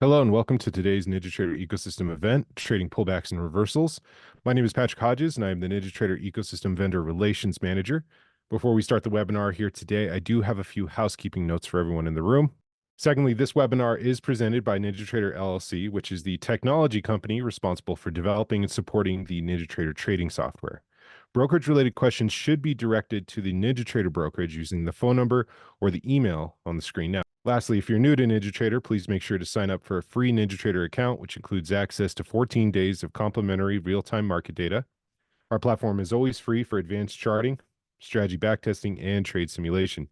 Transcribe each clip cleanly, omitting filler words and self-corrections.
Hello and welcome to today's NinjaTrader ecosystem event, trading pullbacks and reversals. My name is Patrick Hodges and I am the NinjaTrader ecosystem vendor relations manager. Before we start the webinar here today, I do have a few housekeeping notes for everyone in the room. Secondly, this webinar is presented by NinjaTrader LLC, which is the technology company responsible for developing and supporting the NinjaTrader trading software. Brokerage-related questions should be directed to the NinjaTrader brokerage using the phone number or the email on the screen now. Lastly, if you're new to NinjaTrader, please make sure to sign up for a free NinjaTrader account, which includes access to 14 days of complimentary real-time market data. Our platform is always free for advanced charting, strategy backtesting, and trade simulation.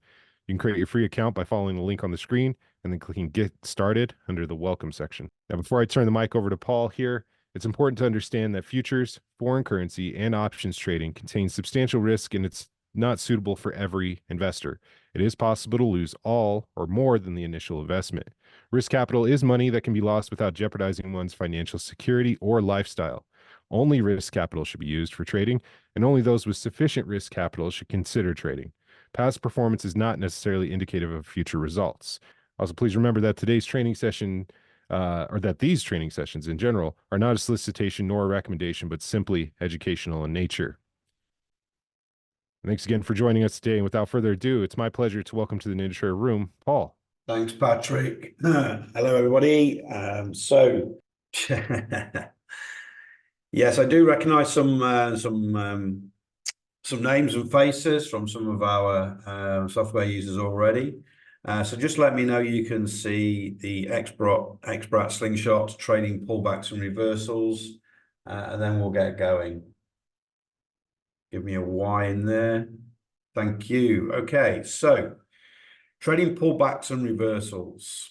You can create your free account by following the link on the screen and then clicking Get Started under the Welcome section. Now, before I turn the mic over to Paul here, it's important to understand that futures, foreign currency, and options trading contain substantial risk, and it's not suitable for every investor. It is possible to lose all or more than the initial investment. Risk capital is money that can be lost without jeopardizing one's financial security or lifestyle. Only risk capital should be used for trading, and only those with sufficient risk capital should consider trading. Past performance is not necessarily indicative of future results. Also, please remember that today's training session, or that these training sessions in general, are not a solicitation nor a recommendation, but simply educational in nature. Thanks again for joining us today. And without further ado, it's my pleasure to welcome to the NinjaTrader room, Paul. Thanks, Patrick. Hello, everybody. Yes, I do recognize some names and faces from some of our software users already. So just let me know you can see the xBrat slingshot, trading pullbacks and reversals, and then we'll get going. Give me a Y in there. Thank you. Okay, so trading pullbacks and reversals.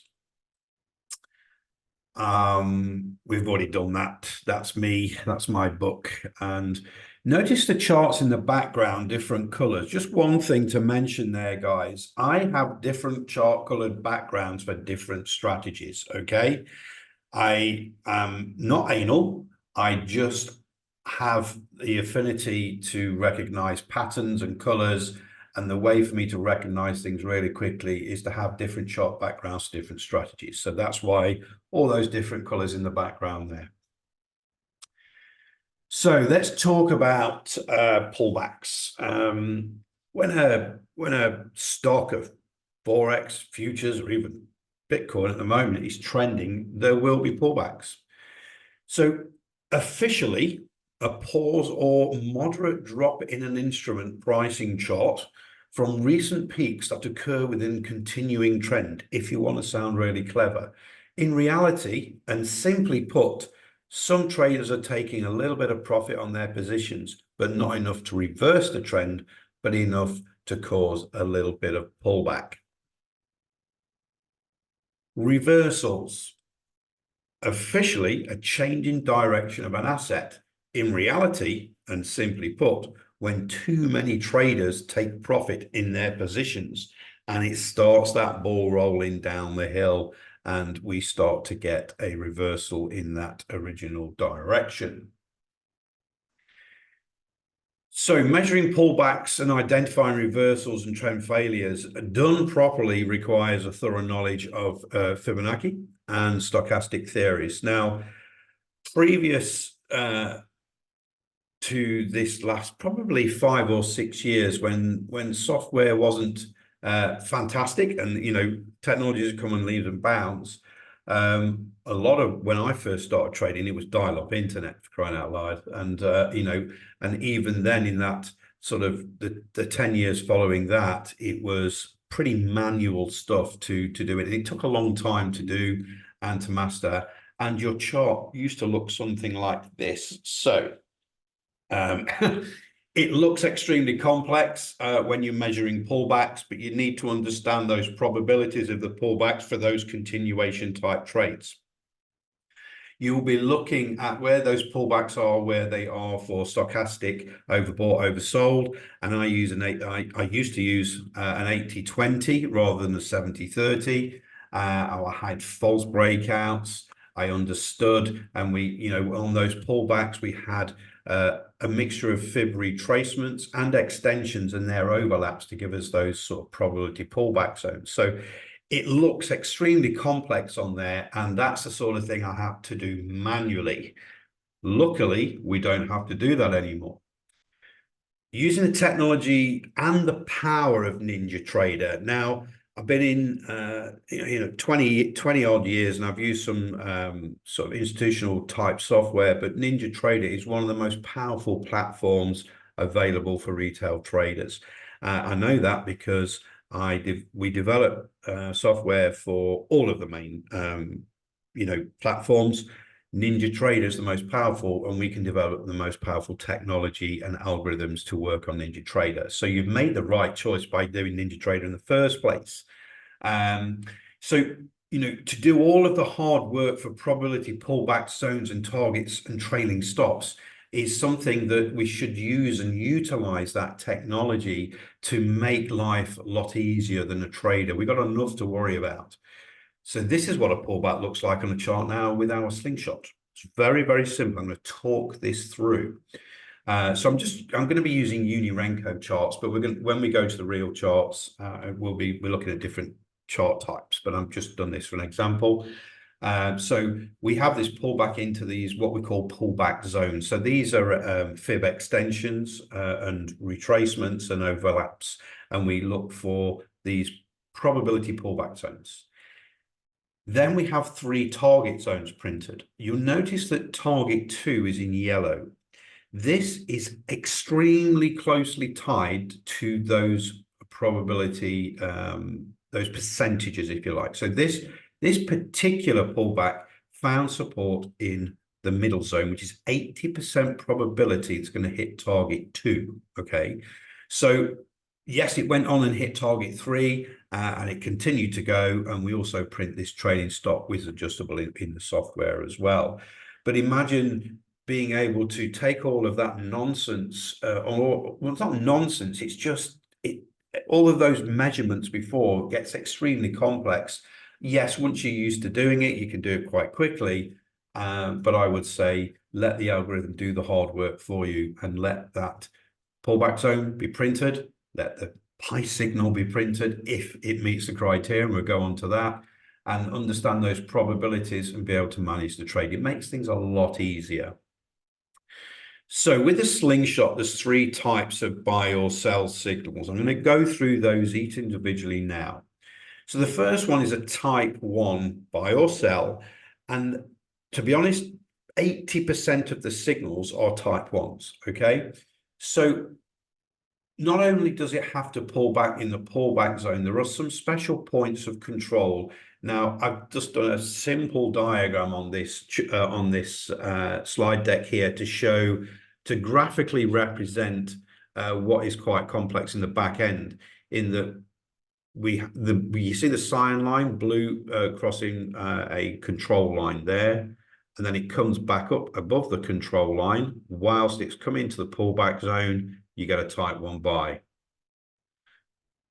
We've already done that. That's me. That's my book. And notice the charts in the background, different colors. Just one thing to mention there, guys. I have different chart colored backgrounds for different strategies. Okay. I am not anal. I just have the affinity to recognize patterns and colors, and the way for me to recognize things really quickly is to have different chart backgrounds, different strategies. So that's why all those different colors in the background there. So let's talk about pullbacks. When a stock of Forex, futures, or even Bitcoin at the moment is trending, there will be pullbacks. So officially, a pause or moderate drop in an instrument pricing chart from recent peaks that occur within continuing trend, if you want to sound really clever. In reality, and simply put, some traders are taking a little bit of profit on their positions, but not enough to reverse the trend, but enough to cause a little bit of pullback. Reversals. Officially, a change in direction of an asset. In reality, and simply put, when too many traders take profit in their positions and it starts that ball rolling down the hill and we start to get a reversal in that original direction. So measuring pullbacks and identifying reversals and trend failures done properly requires a thorough knowledge of Fibonacci and stochastic theories. Now, previous to this last probably 5 or 6 years, when software wasn't fantastic and technologies come and leaves and bounds, a lot of, when I first started trading, it was dial-up internet, for crying out loud, and and even then, in that sort of the 10 years following that, it was pretty manual stuff to do it. It took a long time to do and to master, and your chart used to look something like this. So it looks extremely complex when you're measuring pullbacks, but you need to understand those probabilities of the pullbacks for those continuation type trades. You'll be looking at where those pullbacks are, where they are for stochastic, overbought, oversold, and I used to use an 80-20 rather than a 70-30. I had false breakouts. I understood, and we, on those pullbacks, we had a a mixture of fib retracements and extensions and their overlaps to give us those sort of probability pullback zones. So it looks extremely complex on there, and that's the sort of thing I have to do manually. Luckily, we don't have to do that anymore. Using the technology and the power of NinjaTrader. Now, I've been in 20 odd years, and I've used some sort of institutional type software, but NinjaTrader is one of the most powerful platforms available for retail traders. I know that because we develop software for all of the main platforms. NinjaTrader is the most powerful, and we can develop the most powerful technology and algorithms to work on NinjaTrader. So you've made the right choice by doing NinjaTrader in the first place. To do all of the hard work for probability pullback zones and targets and trailing stops is something that we should use and utilize that technology to make life a lot easier than a trader. We've got enough to worry about. So this is what a pullback looks like on a chart now with our slingshot. It's very, very simple. I'm going to talk this through. So I'm going to be using Uni-Renko charts, but when we go to the real charts, we're looking at different chart types, but I've just done this for an example. So we have this pullback into these, what we call pullback zones. So these are fib extensions and retracements and overlaps, and we look for these probability pullback zones. Then we have 3 target zones printed. You'll notice that target 2 is in yellow. This is extremely closely tied to those probability, those percentages, if you like. So this particular pullback found support in the middle zone, which is 80% probability it's going to hit target 2. Okay, so yes, it went on and hit target 3, and it continued to go. And we also print this trailing stop with adjustable in the software as well. But imagine being able to take all of that nonsense, well, it's not nonsense, it's just all of those measurements before gets extremely complex. Yes, once you're used to doing it, you can do it quite quickly. But I would say let the algorithm do the hard work for you, and let that pullback zone be printed. Let the pi signal be printed if it meets the criteria, and we'll go on to that, and understand those probabilities and be able to manage the trade. It makes things a lot easier. So with the slingshot, there's 3 types of buy or sell signals. I'm going to go through those each individually now. So the first one is a type 1 buy or sell. And to be honest, 80% of the signals are type 1s. Okay. So not only does it have to pull back in the pullback zone, there are some special points of control. Now, I've just done a simple diagram on this slide deck here to graphically represent what is quite complex in the back end. In that you see the cyan line, blue crossing a control line there, and then it comes back up above the control line. Whilst it's coming to the pullback zone, you get a type 1 buy.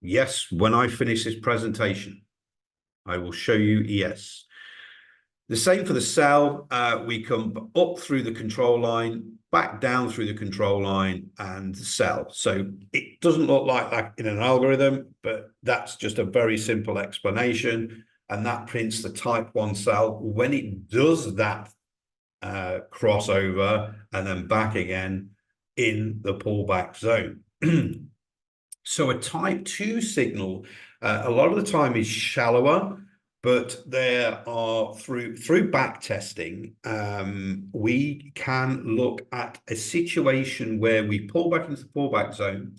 Yes, when I finish this presentation, I will show you yes. The same for the sell. We come up through the control line, back down through the control line, and sell. So it doesn't look like that in an algorithm, but that's just a very simple explanation. And that prints the type 1 sell. When it does that crossover and then back again in the pullback zone. So a type 2 signal, a lot of the time is shallower, but there are through back testing, we can look at a situation where we pull back into the pullback zone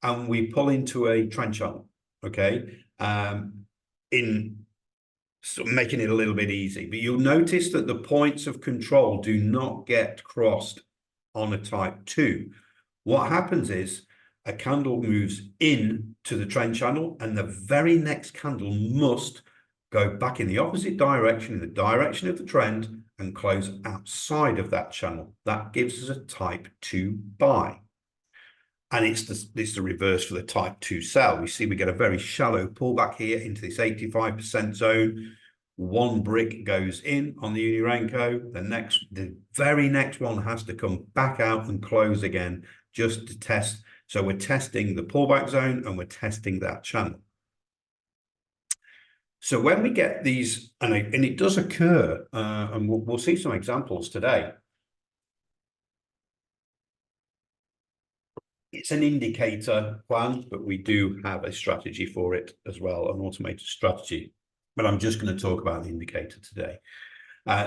and we pull into a trend channel, okay, in sort of making it a little bit easy. But you'll notice that the points of control do not get crossed on a type 2. What happens is a candle moves in to the trend channel, and the very next candle must go back in the opposite direction, in the direction of the trend, and close outside of that channel. That gives us a type 2 buy. And it's the reverse for the type 2 sell. We see we get a very shallow pullback here into this 85% zone. one brick goes in on the Unirenko, the very next one has to come back out and close again just to test. So we're testing the pullback zone and we're testing that channel. So when we get these, and it does occur, and we'll see some examples today. It's an indicator plan, but we do have a strategy for it as well, an automated strategy. But I'm just going to talk about the indicator today.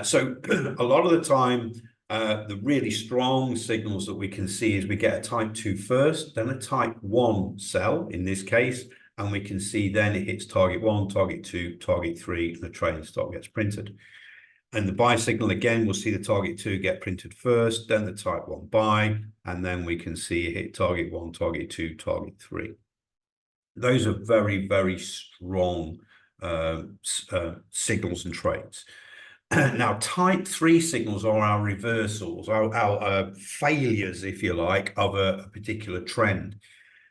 So a lot of the time, the really strong signals that we can see is we get a type 2 first, then a type 1 sell in this case, and we can see then it hits target 1, target 2, target 3, and the trailing stop gets printed. And the buy signal, again, we'll see the target 2 get printed first, then the type 1 buy, and then we can see it hit target 1, target 2, target 3. Those are very, very strong signals and trades. Now, type 3 signals are our reversals, our failures, if you like, of a particular trend.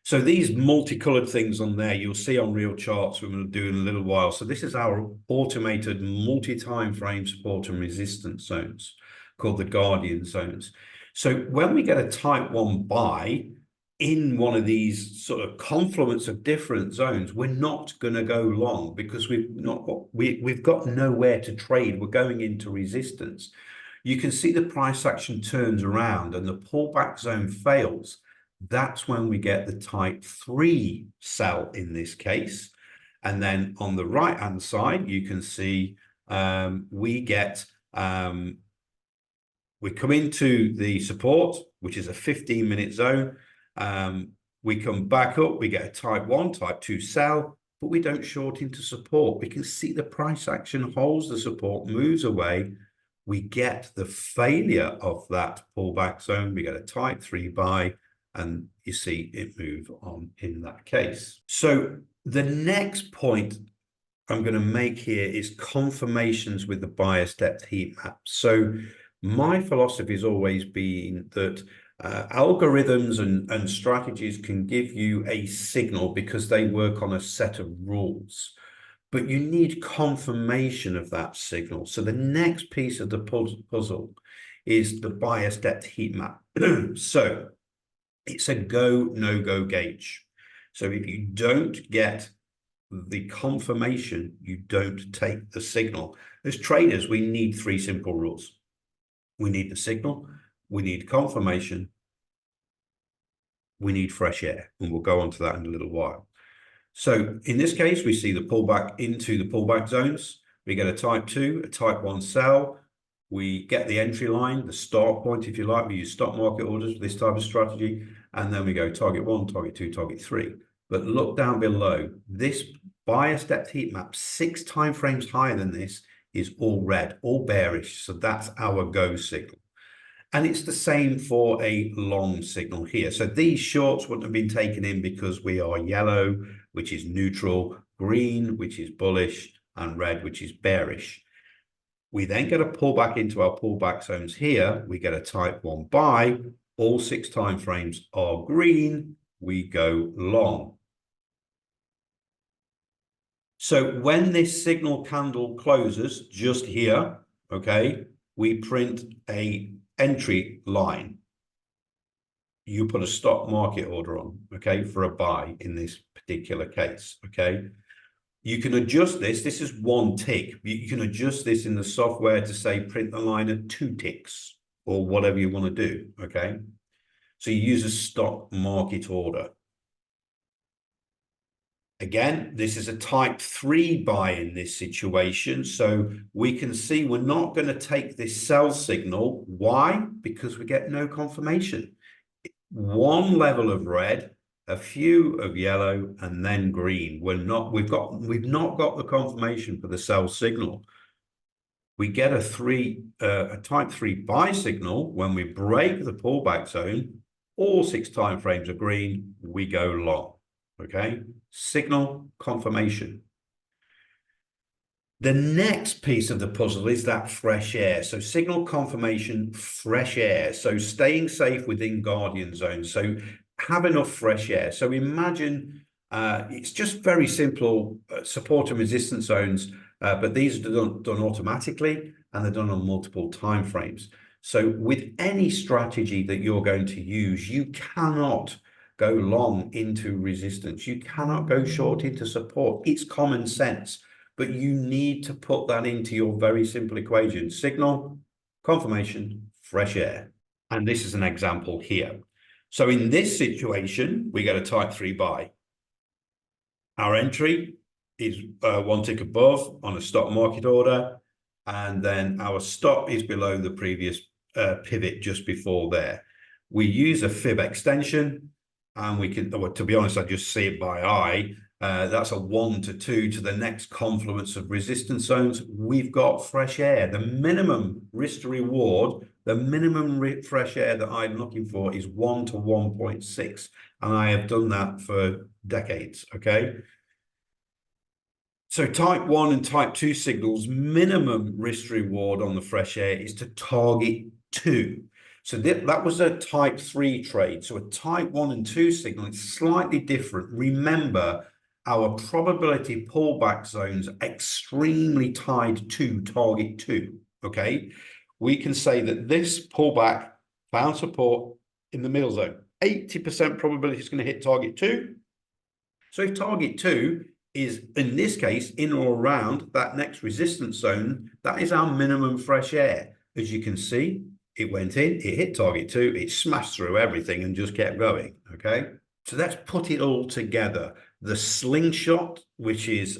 So these multicolored things on there, you'll see on real charts we're going to do in a little while. So this is our automated multi-time frame support and resistance zones called the Guardian zones. So when we get a type 1 buy in one of these sort of confluence of different zones, we're not going to go long because we've got nowhere to trade. We're going into resistance. You can see the price action turns around and the pullback zone fails. That's when we get the type 3 sell in this case. And then on the right hand side, you can see we come into the support, which is a 15-minute zone. We come back up, we get a type 1, type 2 sell, but we don't short into support. We can see the price action holds the support, moves away. We get the failure of that pullback zone. We get a type 3 buy, and you see it move on in that case. So the next point I'm going to make here is confirmations with the bias depth heat map. So my philosophy has always been that algorithms and strategies can give you a signal because they work on a set of rules, but you need confirmation of that signal. So the next piece of the puzzle is the bias depth heat map. So it's a go, no-go gauge. So if you don't get the confirmation, you don't take the signal. As traders, we need 3 simple rules. We need the signal, we need confirmation, we need fresh air, and we'll go on to that in a little while. So in this case, we see the pullback into the pullback zones. We get a type 2, a type 1 sell. We get the entry line, the start point, if you like. We use stock market orders for this type of strategy. And then we go target 1, target 2, target 3. But look down below. This bias depth heat map, 6 time frames higher than this, is all red, all bearish. So that's our go signal. And it's the same for a long signal here. So these shorts wouldn't have been taken in because we are yellow, which is neutral, green, which is bullish, and red, which is bearish. We then get a pullback into our pullback zones here. We get a type 1 buy. All 6 time frames are green. We go long. So when this signal candle closes just here, okay, we print a entry line. You put a stock market order on, okay, for a buy in this particular case, okay. You can adjust this. This is 1 tick. You can adjust this in the software to say print the line at 2 ticks or whatever you want to do, okay. So you use a stock market order. Again, this is a type 3 buy in this situation. So we can see we're not going to take this sell signal. Why? Because we get no confirmation. 1 level of red, a few of yellow, and then green. We've not got the confirmation for the sell signal. We get a type 3 buy signal when we break the pullback zone. All 6 time frames are green. We go long. Okay, signal confirmation. The next piece of the puzzle is that fresh air. So signal confirmation, fresh air. So staying safe within Guardian zones. So have enough fresh air. So imagine it's just very simple support and resistance zones. but these are done automatically, and they're done on multiple time frames. So with any strategy that you're going to use, you cannot go long into resistance. You cannot go short into support. It's common sense, but you need to put that into your very simple equation: signal, confirmation, fresh air. And this is an example here. So in this situation, we get a type 3 buy. Our entry is one tick above on a stop market order, and then our stop is below the previous pivot just before there. We use a fib extension, and we can, well, to be honest, I just see it by eye. That's a 1 to 2 to the next confluence of resistance zones. We've got fresh air. The minimum risk to reward, the minimum fresh air that I'm looking for is 1 to 1.6. And I have done that for decades, okay? So type 1 and type 2 signals, minimum risk reward on the fresh air is to target 2. So that was a type 3 trade. So a type 1 and 2 signal is slightly different. Remember, our probability pullback zones are extremely tied to target 2, okay? We can say that this pullback found support in the middle zone. 80% probability is going to hit target 2. So if target 2 is, in this case, in or around that next resistance zone, that is our minimum fresh air. As you can see, it went in, it hit target 2, it smashed through everything and just kept going, okay? So let's put it all together. The slingshot, which is,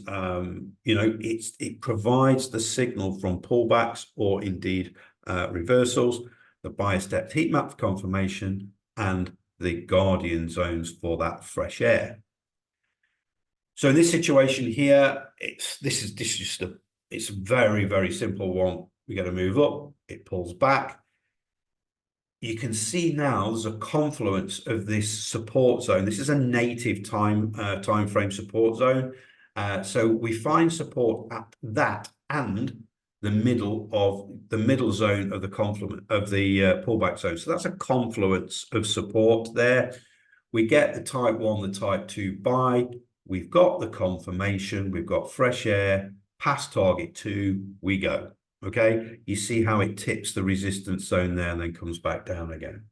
it provides the signal from pullbacks or indeed reversals, the bias depth heat map for confirmation, and the guardian zones for that fresh air. So in this situation here, it's a very, very simple one. We got to move up, it pulls back. You can see now there's a confluence of this support zone. This is a native time frame support zone. So we find support at that and the middle zone of the confluence of the pullback zone. So that's a confluence of support there. We get the type 1, the type 2 buy. We've got the confirmation. We've got fresh air. Past target 2, we go. Okay, you see how it tips the resistance zone there and then comes back down again.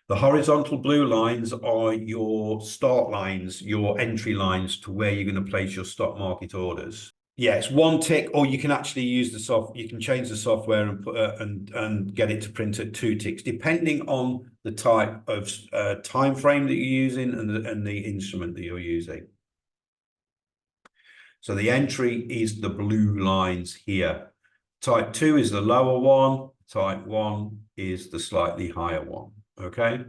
The horizontal blue lines are your start lines, your entry lines to where you're going to place your stop market orders. Yeah, it's 1 tick, or you can actually use you can change the software and put and get it to print at 2 ticks, depending on the type of time frame that you're using and the instrument that you're using. So the entry is the blue lines here. Type 2 is the lower one. Type 1 is the slightly higher one, okay?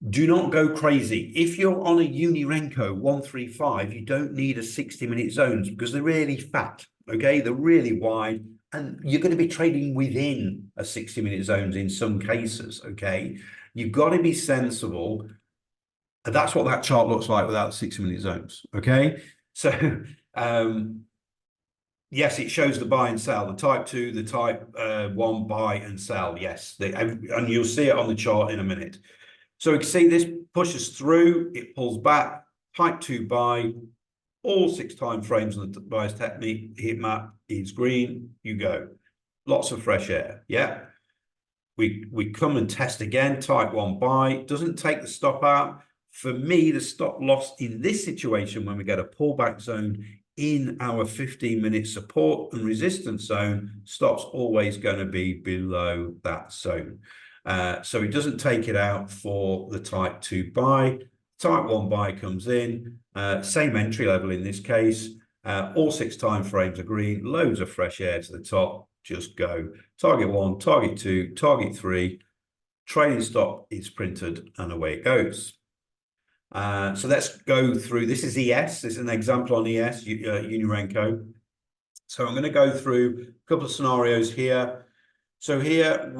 Do not go crazy. If you're on a Unirenko 135, you don't need a 60-minute zones because they're really fat, okay? They're really wide, and you're going to be trading within a 60-minute zones in some cases, okay? You've got to be sensible. And that's what that chart looks like without 60-minute zones, okay? So, yes, it shows the buy and sell, the type 2, the type 1 buy and sell, yes. And you'll see it on the chart in a minute. So you can see this pushes through, it pulls back, type 2 buy, all 6 time frames on the bias technique, heat map is green, you go. Lots of fresh air, yeah? We come and test again, type 1 buy, doesn't take the stop out. For me, the stop loss in this situation, when we get a pullback zone in our 15-minute support and resistance zone, stop's always going to be below that zone. So it doesn't take it out for the type 2 buy. Type 1 buy comes in, same entry level in this case. All 6 time frames are green, loads of fresh air to the top, just go. Target 1, target 2, target 3, trading stop is printed, and away it goes. So let's go through. This is ES. This is an example on ES, Unirenko. So I'm going to go through a couple of scenarios here. So here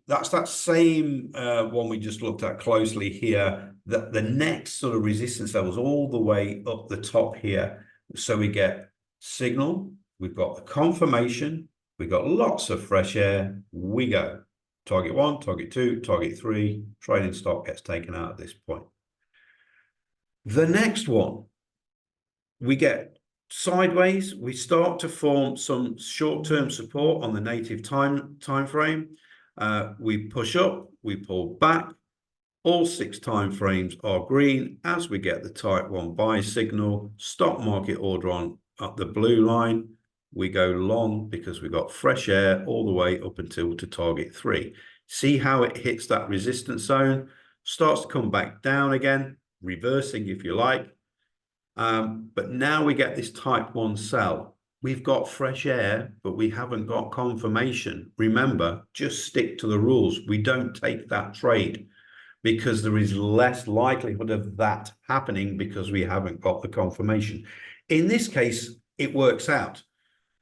that's that same one we just looked at closely here. The next sort of resistance levels all the way up the top here. So we get signal. We've got the confirmation. We've got lots of fresh air. We go. Target 1, target 2, target 3. Trading stop gets taken out at this point. The next one, we get sideways, we start to form some short-term support on the native time frame. We push up, we pull back. All 6 time frames are green as we get the type 1 buy signal. Stop market order on up the blue line. We go long because we got fresh air all the way up until to target 3. See how it hits that resistance zone, starts to come back down again, reversing if you like. But now we get this type 1 sell. We've got fresh air, but we haven't got confirmation. Remember, just stick to the rules. We don't take that trade, because there is less likelihood of that happening because we haven't got the confirmation. In this case, it works out,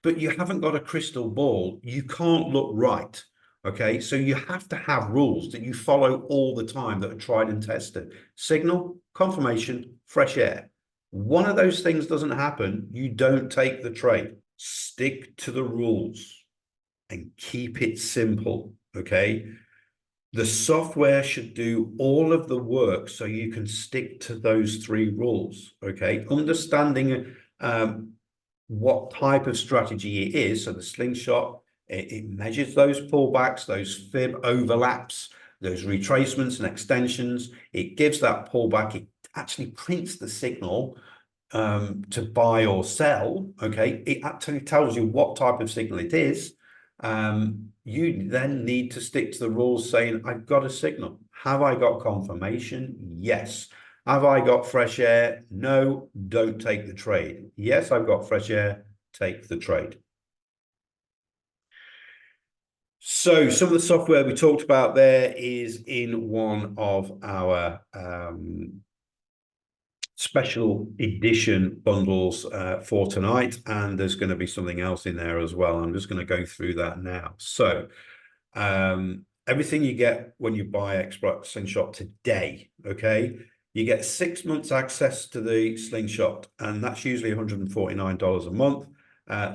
but you haven't got a crystal ball. You can't look right. Okay, so you have to have rules that you follow all the time that are tried and tested. Signal, confirmation, fresh air. One of those things doesn't happen, you don't take the trade. Stick to the rules and keep it simple. Okay. The software should do all of the work so you can stick to those 3 rules, okay? Understanding what type of strategy it is. So the slingshot, it measures those pullbacks, those fib overlaps, those retracements and extensions. It gives that pullback. It actually prints the signal to buy or sell, okay? It actually tells you what type of signal it is. You then need to stick to the rules saying, I've got a signal. Have I got confirmation? Yes. Have I got fresh air? No, don't take the trade. Yes, I've got fresh air, take the trade. So some of the software we talked about there is in one of our special edition bundles for tonight, and there's going to be something else in there as well. I'm just going to go through that now. So everything you get when you buy xBrat Slingshot today, okay, you get 6 months access to the Slingshot, and that's usually $149 a month.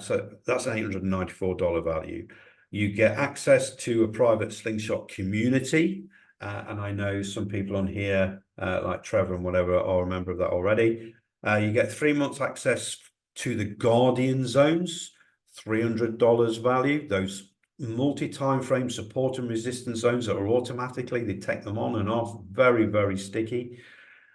So that's an $894 value. You get access to a private Slingshot community. And I know some people on here, like Trevor and whatever, are a member of that already. You get 3 months access to the Guardian zones, $300 value. Those multi-time frame support and resistance zones that are automatically, they take them on and off, very, very sticky.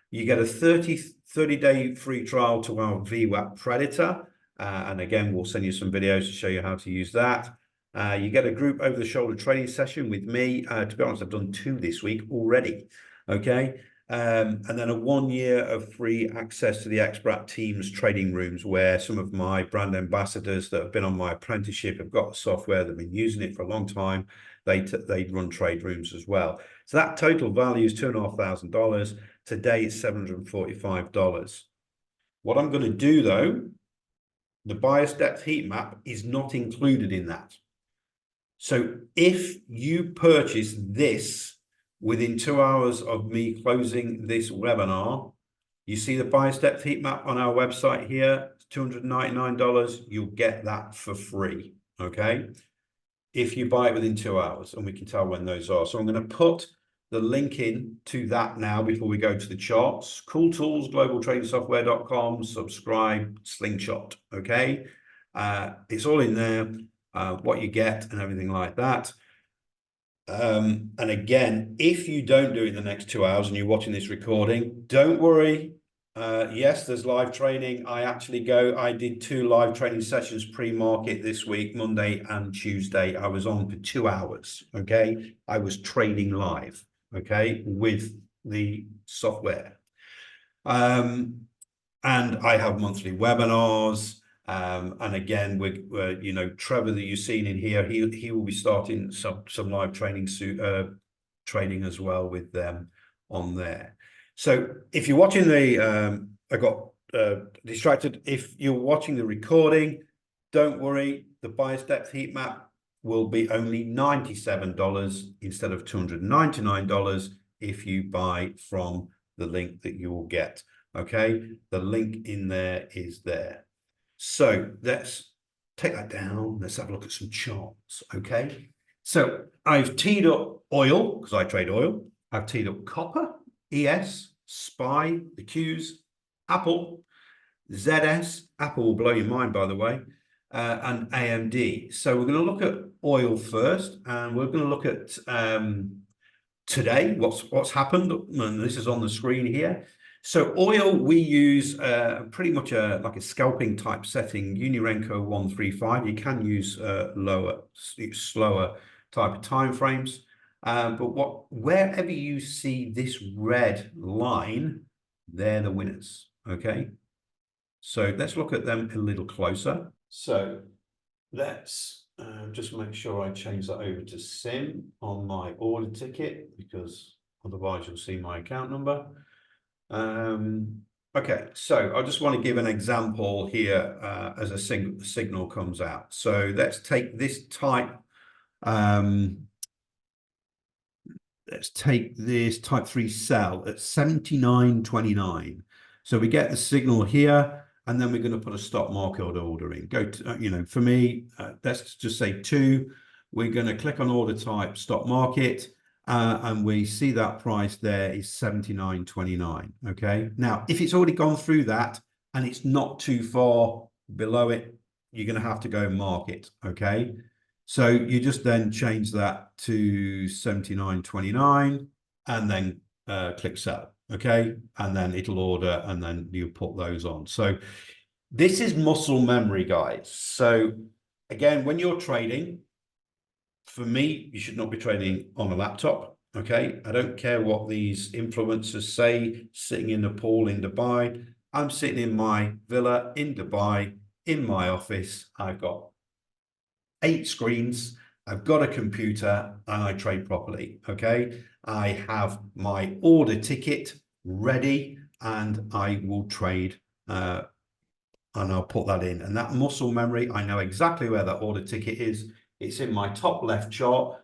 You get a 30-day free trial to our VWAP Predator. And again, we'll send you some videos to show you how to use that. You get a group over-the-shoulder training session with me. To be honest, I've done 2 this week already. Okay. And then a 1 year of free access to the xBrat team's trading rooms, where some of my brand ambassadors that have been on my apprenticeship have got the software, they've been using it for a long time. They run trade rooms as well. So that total value is $2,500. Today it's $745. What I'm going to do though, the bias depth heat map is not included in that. So if you purchase this within 2 hours of me closing this webinar, you see the bias depth heat map on our website here, it's $299. You'll get that for free, okay? If you buy it within 2 hours, and we can tell when those are. So I'm going to put the link in to that now before we go to the charts. Cool Tools, globaltradingsoftware.com, subscribe, Slingshot, okay? It's all in there. What you get and everything like that. And again, if you don't do it in the next 2 hours and you're watching this recording, don't worry. Yes, there's live training. I did 2 live training sessions pre-market this week, Monday and Tuesday. I was on for 2 hours. Okay. I was trading live. Okay. With the software. And I have monthly webinars. And again, we're you know, Trevor that you've seen in here, he will be starting some live training training as well with them on there. So if you're watching the I got distracted. If you're watching the recording, don't worry, the bias depth heat map will be only $97 instead of $299 if you buy from the link that you will get. Okay, the link in there is there. So let's take that down. Let's have a look at some charts. Okay. So I've teed up oil because I trade oil. I've teed up copper, ES, SPY, the Qs, Apple, ZS, Apple will blow your mind, by the way, and AMD. So we're going to look at oil first, and we're going to look at today, what's happened, and this is on the screen here. So oil, we use pretty much like a scalping type setting, Unirenko 135. You can use slower type of time frames. But wherever you see this red line, they're the winners. Okay. So let's look at them a little closer. So let's just make sure I change that over to SIM on my order ticket, because otherwise you'll see my account number. Okay, so I just want to give an example here as a signal comes out. So let's take this type. Let's take this type 3 cell at 79.29. So we get the signal here, and then we're going to put a stop market order in. Go to, for me, let's just say 2. We're going to click on order type, stop market, and we see that price there is 79.29. Okay. Now, if it's already gone through that and it's not too far below it, you're going to have to go market. Okay. So you just then change that to 79.29 and then click sell. Okay. And then it'll order, and then you put those on. So this is muscle memory, guys. So again, when you're trading, for me, you should not be trading on a laptop. Okay. I don't care what these influencers say, sitting in a pool in Dubai. I'm sitting in my villa in Dubai, in my office. I've got 8 screens. I've got a computer, and I trade properly. Okay. I have my order ticket ready, and I will trade, and I'll put that in. And that muscle memory, I know exactly where that order ticket is. It's in my top left chart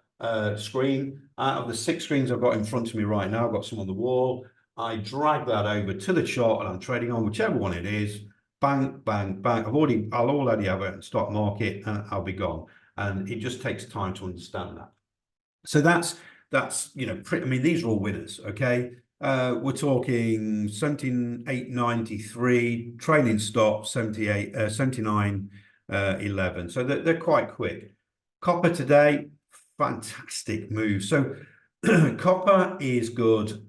screen. Out of the 6 screens I've got in front of me right now, I've got some on the wall. I drag that over to the chart, and I'm trading on whichever one it is. Bang, bang, bang. I'll already have a stock market, and I'll be gone. And it just takes time to understand that. So that's I mean, these are all winners. Okay. We're talking 78.93, trailing stop 79.11. So they're quite quick. Copper today, fantastic move. So copper is good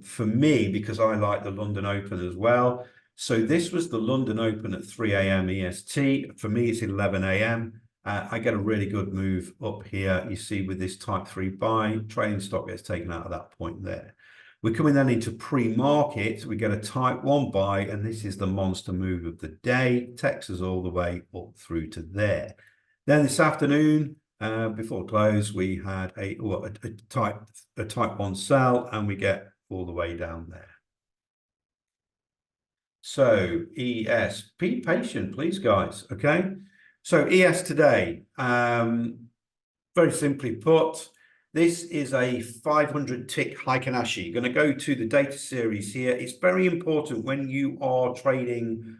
for me, because I like the London Open as well. So this was the London Open at 3 a.m. EST. For me, it's 11 a.m. I get a really good move up here. You see, with this type 3 buy, trading stock gets taken out at that point there. We're coming then into pre-market. We get a type 1 buy, and this is the monster move of the day. Takes us all the way up through to there. Then this afternoon, before close, we had a type 1 sell, and we get all the way down there. So ES, be patient, please, guys. Okay. So ES today, very simply put, this is a 500 tick Heikin-Ashi. You're going to go to the data series here. It's very important when you are trading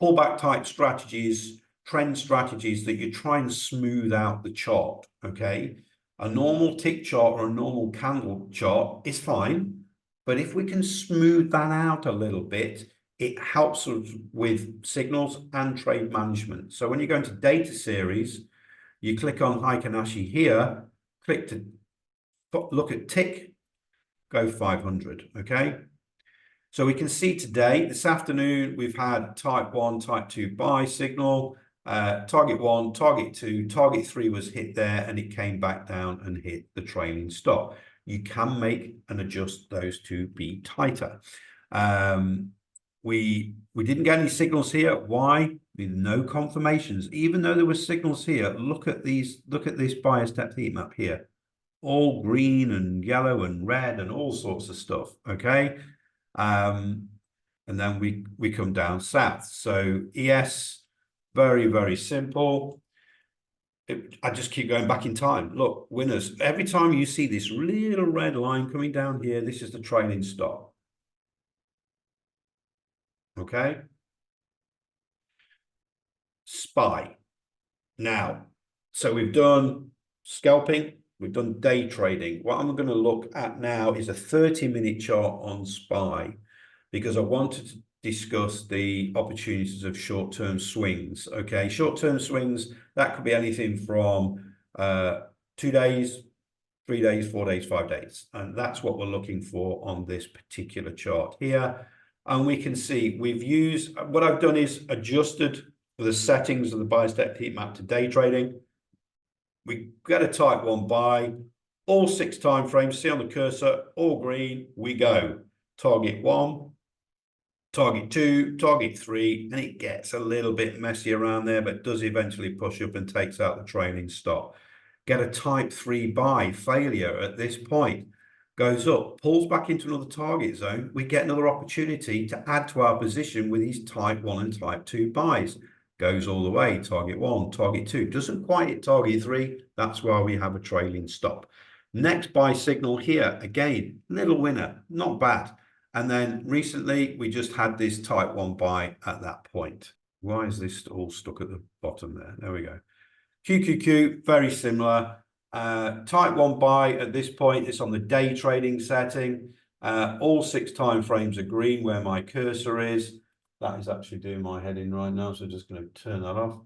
pullback type strategies, trend strategies, that you try and smooth out the chart. Okay. A normal tick chart or a normal candle chart is fine, but if we can smooth that out a little bit, it helps us with signals and trade management. So when you go into data series, you click on Heikin-Ashi here, click to look at tick, go 500. Okay. So we can see today, this afternoon, we've had type 1, type 2 buy signal, target 1, target 2, target 3 was hit there, and it came back down and hit the trailing stop. You can make and adjust those to be tighter. We didn't get any signals here. Why? With no confirmations. Even though there were signals here, look at this buyer step heat map here. All green and yellow and red and all sorts of stuff. Okay. And then we come down south. So ES, very, very simple. I just keep going back in time. Look, winners. Every time you see this little red line coming down here, this is the trailing stop. Okay. SPY. Now, so we've done scalping, we've done day trading. What I'm going to look at now is a 30-minute chart on SPY, because I wanted discuss the opportunities of short-term swings. Okay, short-term swings, that could be anything from 2 days, 3 days, 4 days, 5 days. And that's what we're looking for on this particular chart here. And we can see we've used, what I've done is adjusted the settings of the buy step heat map to day trading. We get a type 1 buy, all 6 time frames, see on the cursor, all green, we go. Target 1, target 2, target 3, and it gets a little bit messy around there, but does eventually push up and takes out the trailing stop. Get a type 3 buy, failure at this point, goes up, pulls back into another target zone. We get another opportunity to add to our position with these type 1 and type 2 buys. Goes all the way, target 1, target 2, doesn't quite hit target 3. That's why we have a trailing stop. Next buy signal here, again, little winner, not bad. And then recently we just had this type 1 buy at that point. Why is this all stuck at the bottom there? There we go. QQQ, very similar. Type 1 buy at this point, it's on the day trading setting. All 6 time frames are green where my cursor is. That is actually doing my head in right now, so just going to turn that off.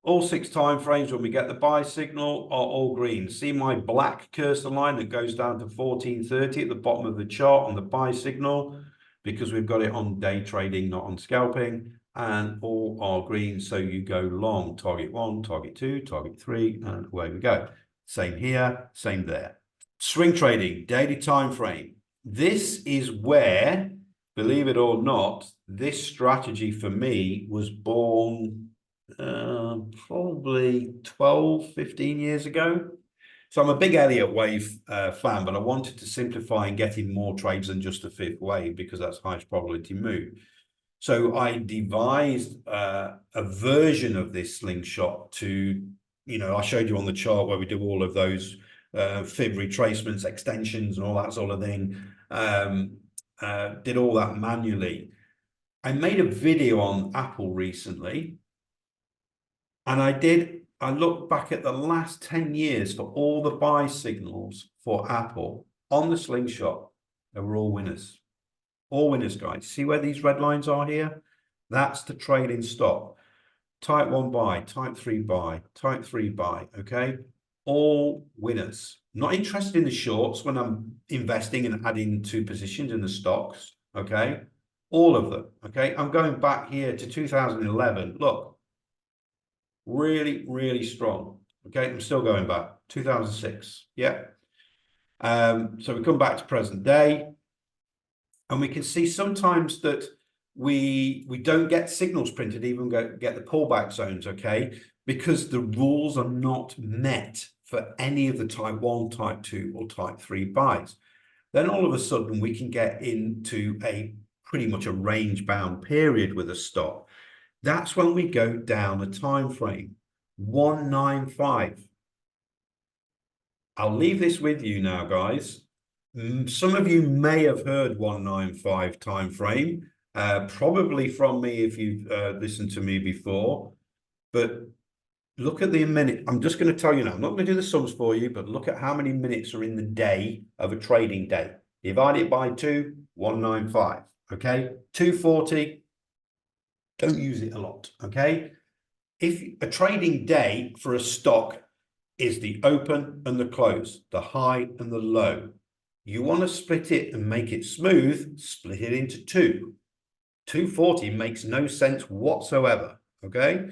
All 6 time frames when we get the buy signal are all green. See my black cursor line that goes down to 1430 at the bottom of the chart on the buy signal, because we've got it on day trading, not on scalping, and all are green. So you go long, target 1, target 2, target 3, and away we go. Same here, same there. Swing trading, daily time frame. This is where, believe it or not, this strategy for me was born probably 12, 15 years ago. So I'm a big Elliott wave fan, but I wanted to simplify and get in more trades than just a 5th wave because that's highest probability move. So I devised a version of this slingshot to, I showed you on the chart where we do all of those fib retracements, extensions, and all that sort of thing. Did all that manually. I made a video on Apple recently, and I looked back at the last 10 years for all the buy signals for Apple on the slingshot. They were all winners. All winners, guys. See where these red lines are here? That's the trailing stop. Type 1 buy, type 3 buy, type 3 buy, okay? All winners. Not interested in the shorts when I'm investing and adding to positions in the stocks, okay? All of them, okay? I'm going back here to 2011. Look. Really, really strong. Okay, I'm still going back. 2006. Yeah. So we come back to present day, and we can see sometimes that we don't get signals printed, even get the pullback zones, okay, because the rules are not met for any of the type 1, type 2, or type 3 buys. Then all of a sudden we can get into a pretty much a range bound period with a stop. That's when we go down a time frame, 195. I'll leave this with you now, guys. Some of you may have heard 195 time frame, probably from me if you've listened to me before. But look at the minute. I'm just going to tell you now. I'm not going to do the sums for you, but look at how many minutes are in the day of a trading day. Divide it by 2, 195. Okay, 240. Don't use it a lot, okay? If a trading day for a stock is the open and the close, the high and the low, you want to split it and make it smooth, split it into 2. 240 makes no sense whatsoever, okay?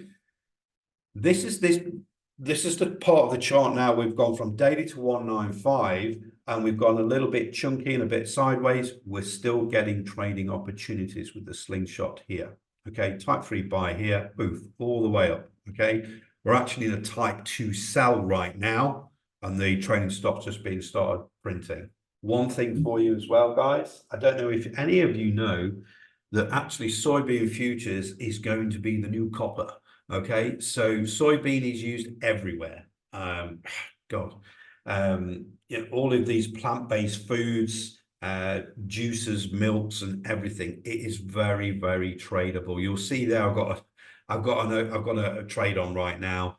This is the part of the chart now. We've gone from daily to 195, and we've gone a little bit chunky and a bit sideways. We're still getting trading opportunities with the slingshot here. Okay, type 3 buy here, boof, all the way up. Okay, we're actually in a type 2 sell right now, and the trading stop's just being started printing. One thing for you as well, guys. I don't know if any of you know that actually soybean futures is going to be the new copper. Okay, so soybean is used everywhere. God, all of these plant-based foods, juices, milks, and everything. It is very, very tradable. You'll see there. I've got a trade on right now.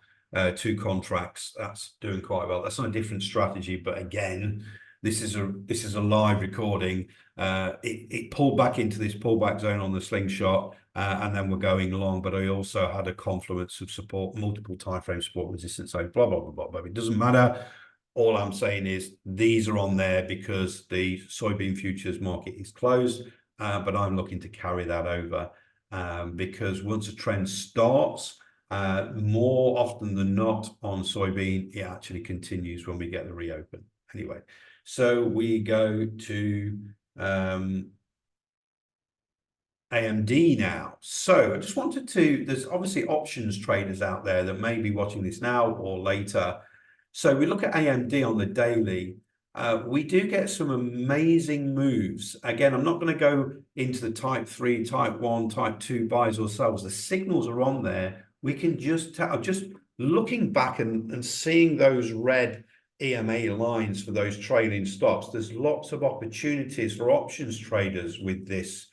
2 contracts. That's doing quite well. That's on a different strategy, but again, This is a live recording. It pulled back into this pullback zone on the slingshot, and then we're going along. But I also had a confluence of support, multiple time frame support, resistance zone, blah blah blah blah. But it doesn't matter. All I'm saying is these are on there because the soybean futures market is closed, but I'm looking to carry that over because once a trend starts, more often than not on soybean, it actually continues when we get the reopen. Anyway, so we go to AMD now. So I just wanted to, there's obviously options traders out there that may be watching this now or later. So we look at AMD on the daily. We do get some amazing moves. Again, I'm not going to go into the type 3, type 1, type 2 buys or sells. The signals are on there. We can just tell, just looking back and seeing those red EMA lines for those trailing stops, there's lots of opportunities for options traders with this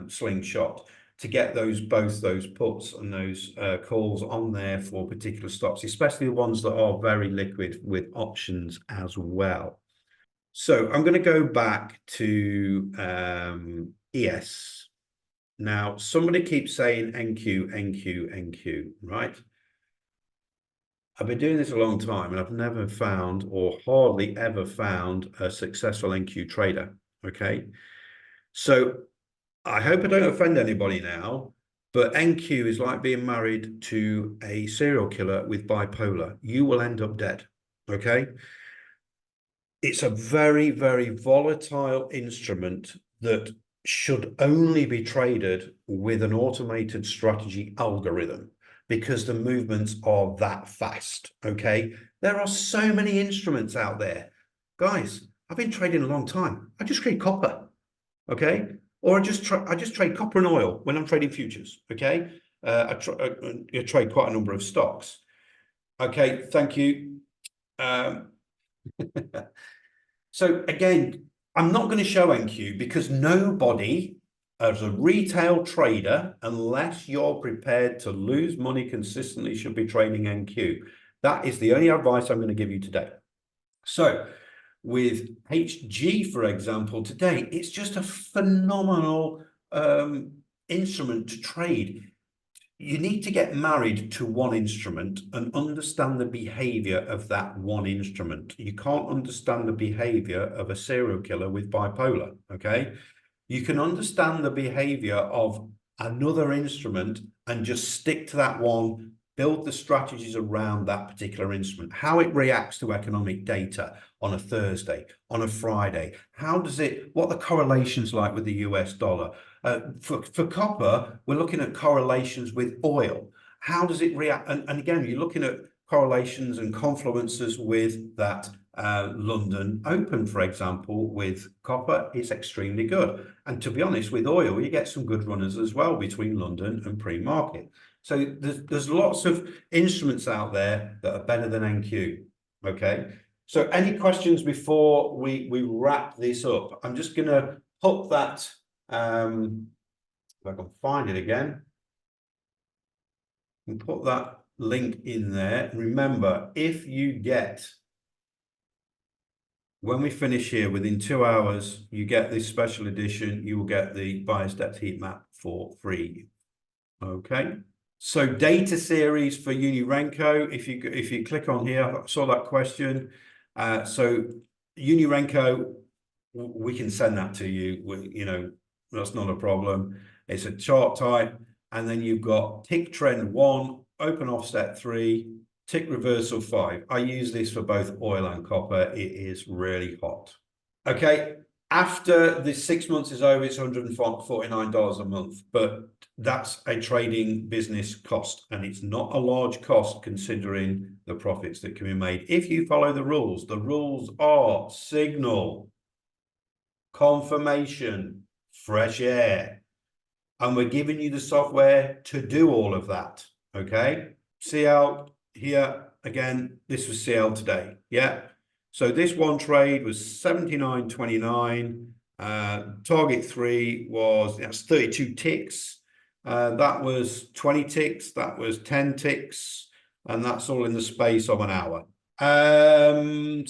slingshot to get both those puts and those calls on there for particular stops, especially the ones that are very liquid with options as well. So I'm going to go back to ES. Now, somebody keeps saying NQ, NQ, NQ, right? I've been doing this a long time and I've never found or hardly ever found a successful NQ trader, okay? So I hope I don't offend anybody now, but NQ is like being married to a serial killer with bipolar. You will end up dead, okay? It's a very, very volatile instrument that should only be traded with an automated strategy algorithm because the movements are that fast, okay? There are so many instruments out there. Guys, I've been trading a long time. I just trade copper, okay? Or I just trade copper and oil when I'm trading futures, okay? I trade quite a number of stocks. Okay, thank you. So again, I'm not going to show NQ because nobody, as a retail trader, unless you're prepared to lose money consistently, should be trading NQ. That is the only advice I'm going to give you today. So with HG, for example, today, it's just a phenomenal instrument to trade. You need to get married to one instrument and understand the behavior of that one instrument. You can't understand the behavior of a serial killer with bipolar, okay? You can understand the behavior of another instrument and just stick to that one, build the strategies around that particular instrument, how it reacts to economic data on a Thursday, on a Friday, what the correlations like with the US dollar. For copper, we're looking at correlations with oil. How does it react? And again, you're looking at correlations and confluences with that London Open, for example, with copper, it's extremely good. And to be honest, with oil, you get some good runners as well between London and pre-market. So there's lots of instruments out there that are better than NQ, okay? So any questions before we wrap this up? I'm just going to put that, if I can find it again, and put that link in there. Remember, if you get, when we finish here, within 2 hours, you get this special edition, you will get the bias depth heat map for free, okay? So data series for Unirenko, if you click on here, I saw that question. So Unirenko, we can send that to you. You know, that's not a problem. It's a chart type, and then you've got tick trend 1, open offset 3, tick reversal 5. I use this for both oil and copper. It is really hot. Okay, after the 6 months is over, it's $149 a month, but that's a trading business cost, and it's not a large cost considering the profits that can be made if you follow the rules. The rules are signal, confirmation, fresh air, and we're giving you the software to do all of that, okay? CL here, again, this was CL today, yeah? So this one trade was 79.29. Target 3 was, that's 32 ticks. That was 20 ticks. That was 10 ticks. And that's all in the space of an hour. So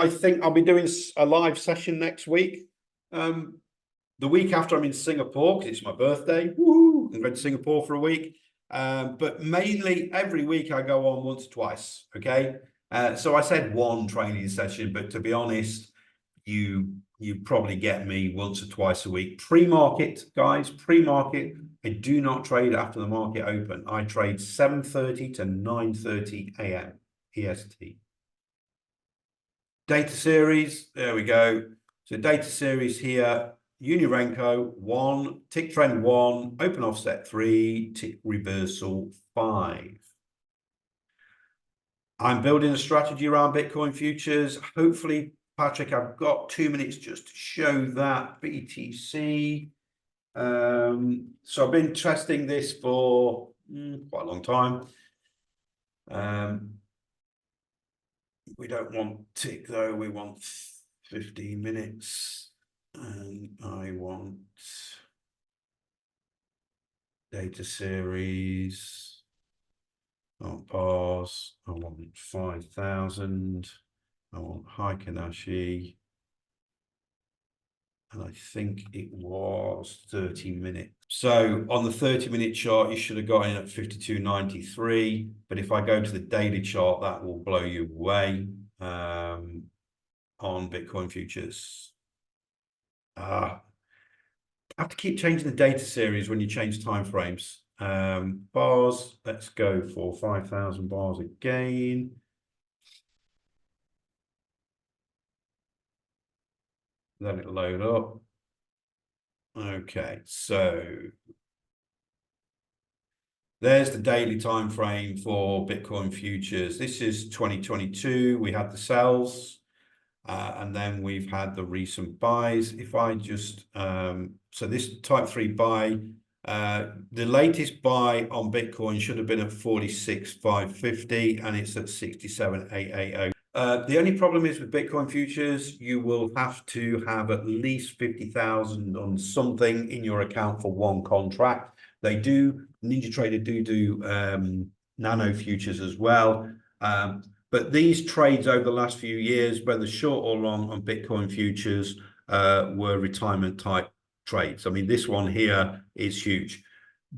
I think I'll be doing a live session next week. The week after I'm in Singapore because it's my birthday. Woo! I'm going to Singapore for a week. But mainly every week I go on once or twice. Okay. So I said one training session, but to be honest, you probably get me once or twice a week. Pre-market, guys, pre-market. I do not trade after the market open. I trade 7:30 to 9:30 a.m. EST. Data series, there we go. So data series here, Unirenko 1, tick trend 1, open offset 3, tick reversal 5. I'm building a strategy around Bitcoin futures. Hopefully, Patrick, I've got 2 minutes just to show that BTC. So I've been testing this for quite a long time. We don't want tick though, we want 15 minutes. And I want data series. I want bars. I want 5,000. I want Heiken-Ashi. And I think it was 30 minutes. So on the 30-minute chart, you should have got in at 52.93. But if I go to the daily chart, that will blow you away on Bitcoin futures. I have to keep changing the data series when you change timeframes. Bars, let's go for 5,000 bars again. Let it load up. Okay, so there's the daily time frame for Bitcoin futures. This is 2022. We had the sells, and then we've had the recent buys. If I just so this type 3 buy, the latest buy on Bitcoin should have been at 46,550, and it's at 67,880. The only problem is with Bitcoin futures, you will have to have at least 50,000 on something in your account for one contract. They do, NinjaTrader do nano futures as well. But these trades over the last few years, whether short or long on Bitcoin futures, were retirement type trades. I mean, this one here is huge.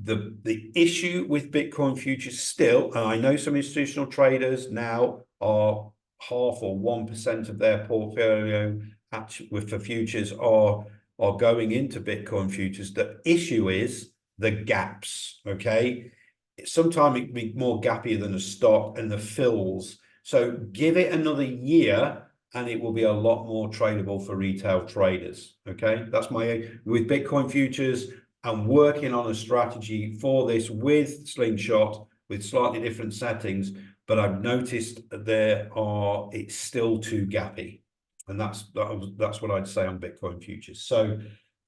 The issue with Bitcoin futures still, and I know some institutional traders now are half or 1% of their portfolio for futures are going into Bitcoin futures. The issue is the gaps. Okay, sometimes it can be more gappier than a stock, and the fills. So give it another year and it will be a lot more tradable for retail traders. Okay, that's with Bitcoin futures. I'm working on a strategy for this with Slingshot with slightly different settings, but I've noticed it's still too gappy. And that's what I'd say on Bitcoin futures. So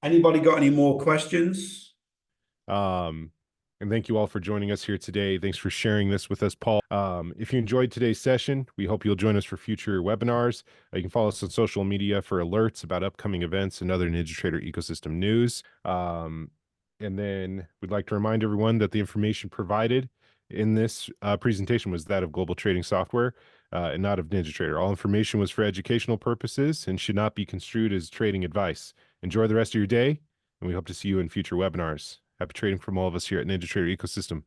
anybody got any more questions? And thank you all for joining us here today. Thanks for sharing this with us, Paul. If you enjoyed today's session, we hope you'll join us for future webinars. You can follow us on social media for alerts about upcoming events and other NinjaTrader ecosystem news. And then we'd like to remind everyone that the information provided in this presentation was that of Global Trading Software and not of NinjaTrader. All information was for educational purposes and should not be construed as trading advice. Enjoy the rest of your day, and we hope to see you in future webinars. Happy trading from all of us here at NinjaTrader Ecosystem.